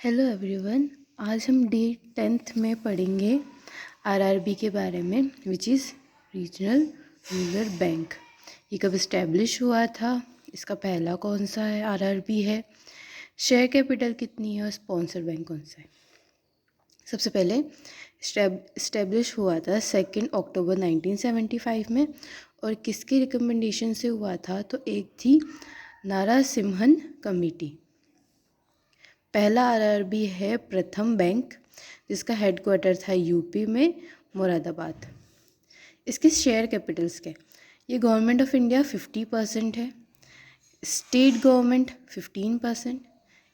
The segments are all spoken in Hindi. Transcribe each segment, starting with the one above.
Hello everyone. आज हम डे 10th में पढ़ेंगे आरआरबी के बारे में, which is regional rural bank. ये कब इस्टेब्लिश हुआ था, इसका पहला कौन सा है आरआरबी है, शेयर कैपिटल कितनी है और स्पॉन्सर बैंक कौन सा है। सबसे पहले इस्टेब्लिश हुआ था 2 अक्टूबर 1975 में, और किसके रिकमेंडेशन से हुआ था, तो एक थी नारासिम्हन कमेटी। पहला आरआरबी है प्रथम बैंक, जिसका हेडक्वार्टर था यूपी में मुरादाबाद। इसके शेयर कैपिटल्स के, ये गवर्नमेंट ऑफ इंडिया 50% है, state government 15%,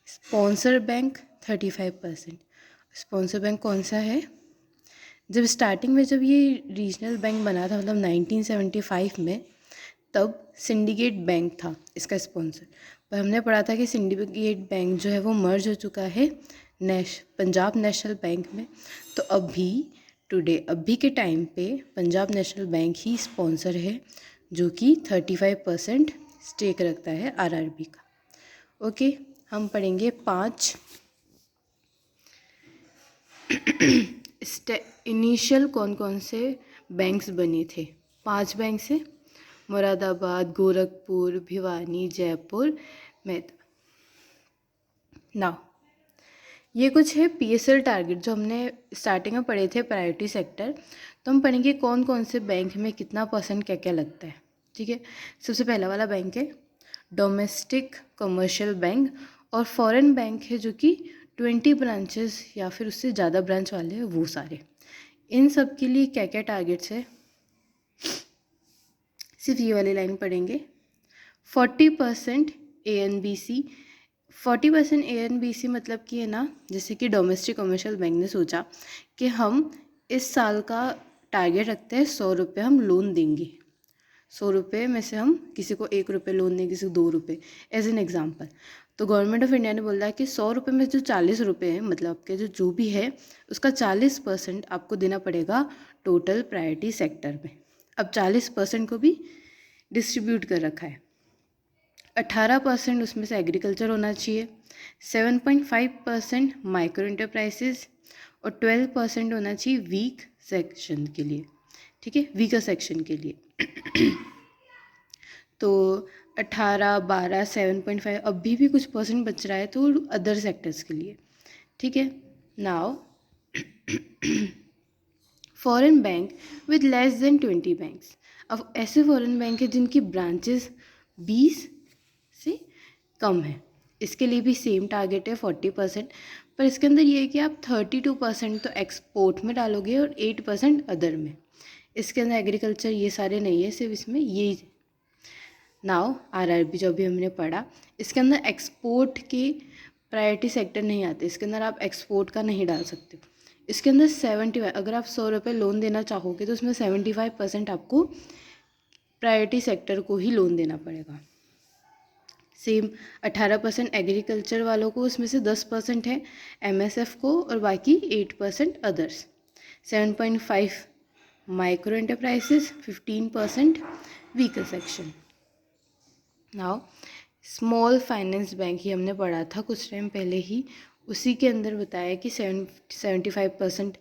sponsor bank 35%। Sponsor bank कौन सा है? जब स्टार्टिंग में जब ये रीजनल बैंक बना था, मतलब 1975 में, तब सिंडिकेट बैंक था इसका स्पॉन्सर। पर हमने पढ़ा था कि सिंडिकेट बैंक जो है वो मर्ज हो चुका है पंजाब नेशनल बैंक में। तो अभी के टाइम पे पंजाब नेशनल बैंक ही स्पॉन्सर है, जो कि 35% स्टेक रखता है आरआरबी का। ओके, हम पढ़ेंगे 5 इनिशियल कौन कौन से बैंक्स बने थे। 5 बैंक से मुरादाबाद, गोरखपुर, भिवानी, जयपुर, मेहता। नाउ ये कुछ है पीएसएल टारगेट जो हमने स्टार्टिंग में पढ़े थे, प्रायोरिटी सेक्टर। तो हम पढ़ेंगे कौन कौन से बैंक में कितना % क्या क्या लगता है। ठीक है, सबसे पहला वाला बैंक है डोमेस्टिक कमर्शियल बैंक, और फॉरेन बैंक है जो कि 20 ब्रांचेस या फिर उससे ज़्यादा ब्रांच वाले हैं वो सारे। इन सब के लिए क्या क्या टारगेट्स है, सिर्फ ये वाली लाइन पढ़ेंगे। 40% ANBC। 40% ANBC मतलब कि है ना, जैसे कि डोमेस्टिक कमर्शियल बैंक ने सोचा कि हम इस साल का टारगेट रखते हैं 100 रुपये हम लोन देंगे। 100 रुपये में से हम किसी को 1 रुपये लोन देंगे, किसी को 2 रुपये, एज एन एग्जाम्पल। तो गवर्नमेंट ऑफ इंडिया ने बोला है कि 100 रुपये में जो 40 रुपये हैं, मतलब आपके जो भी है उसका 40% आपको देना पड़ेगा टोटल प्रायोरिटी सेक्टर में। अब 40% को भी डिस्ट्रीब्यूट कर रखा है। 18% उसमें से एग्रीकल्चर होना चाहिए, 7.5% माइक्रो इंटरप्राइजेज, और 12% होना चाहिए वीक सेक्शन के लिए। ठीक है, वीकर सेक्शन के लिए। तो 18, 12, 7.5, अभी भी कुछ % बच रहा है तो अदर सेक्टर्स के लिए। ठीक है, now foreign bank with less than 20 banks. अब ऐसे फॉरेन बैंक है जिनकी ब्रांचेस 20 से कम है, इसके लिए भी सेम टारगेट है 40%। पर इसके अंदर ये है कि आप 32% तो एक्सपोर्ट में डालोगे और 8% अदर में। इसके अंदर एग्रीकल्चर ये सारे नहीं है, सिर्फ इसमें ये। नाउ आरआरबी जो भी हमने पढ़ा, इसके अंदर एक्सपोर्ट के प्रायोरिटी सेक्टर नहीं आते, इसके अंदर आप एक्सपोर्ट का नहीं डाल सकते। इसके अंदर 75, अगर आप 100 रुपये लोन देना चाहोगे तो उसमें 75% आपको प्रायोरिटी सेक्टर को ही लोन देना पड़ेगा। सेम 18% एग्रीकल्चर वालों को, उसमें से 10% है MSF को और बाकी 8% others. 7.5 micro enterprises, 15% weaker section. Now small finance bank ही हमने पढ़ा था कुछ टाइम पहले ही, उसी के अंदर बताया कि 75%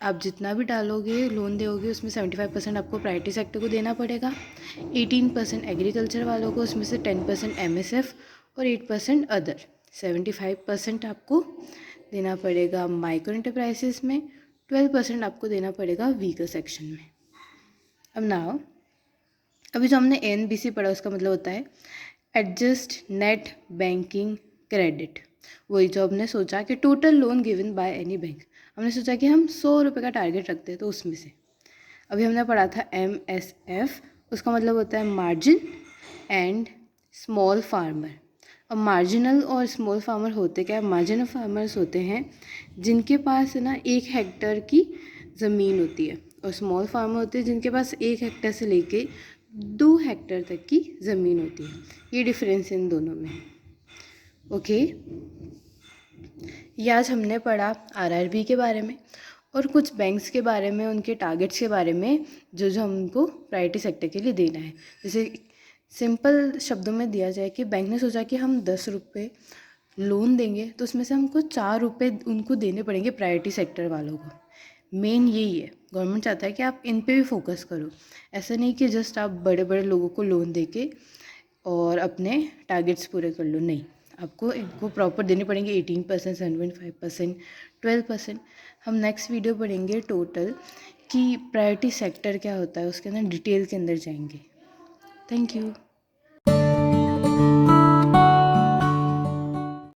आप जितना भी डालोगे लोन दोगे उसमें 75% आपको प्रायोरिटी सेक्टर को देना पड़ेगा, 18% एग्रीकल्चर वालों को, उसमें से 10% MSF और 8% अदर। 75% आपको देना पड़ेगा माइक्रो एंटरप्राइजेस में, 12% आपको देना पड़ेगा वीकर सेक्शन में। अब नाउ अभी जो हमने ANBC पढ़ा उसका मतलब होता है एडजस्ट नेट बैंकिंग क्रेडिट। वही जो हमने सोचा कि total loan given by any bank, हमने सोचा कि हम 100 रुपये का टारगेट रखते हैं तो उसमें से अभी हमने पढ़ा था MSF, उसका मतलब होता है मार्जिन एंड स्मॉल फार्मर। अब मार्जिनल और स्मॉल फार्मर होते क्या है? मार्जिनल फार्मर्स होते हैं जिनके पास है ना 1 हेक्टेयर की ज़मीन होती है, और स्मॉल फार्मर होते हैं जिनके पास 1 हेक्टेयर से लेके 2 हेक्टेयर तक की ज़मीन होती है। ये डिफरेंस इन दोनों में। ओके, ये आज हमने पढ़ा आरआरबी के बारे में और कुछ बैंक्स के बारे में, उनके टारगेट्स के बारे में जो जो हमको प्रायोरिटी सेक्टर के लिए देना है। जैसे सिंपल शब्दों में दिया जाए कि बैंक ने सोचा कि हम 10 रुपये लोन देंगे तो उसमें से हमको 4 रुपये उनको देने पड़ेंगे प्रायोरिटी सेक्टर वालों को। मेन यही है, गवर्नमेंट चाहता है कि आप इन पे भी फोकस करो। ऐसा नहीं कि जस्ट आप बड़े बड़े लोगों को लोन दे के और अपने टारगेट्स पूरे कर लो, नहीं, आपको इनको प्रॉपर देने पड़ेंगे 18%, 7.5%, 12%। हम नेक्स्ट वीडियो पढ़ेंगे टोटल कि प्रायोरिटी सेक्टर क्या होता है, उसके अंदर डिटेल के अंदर जाएंगे। Thank you.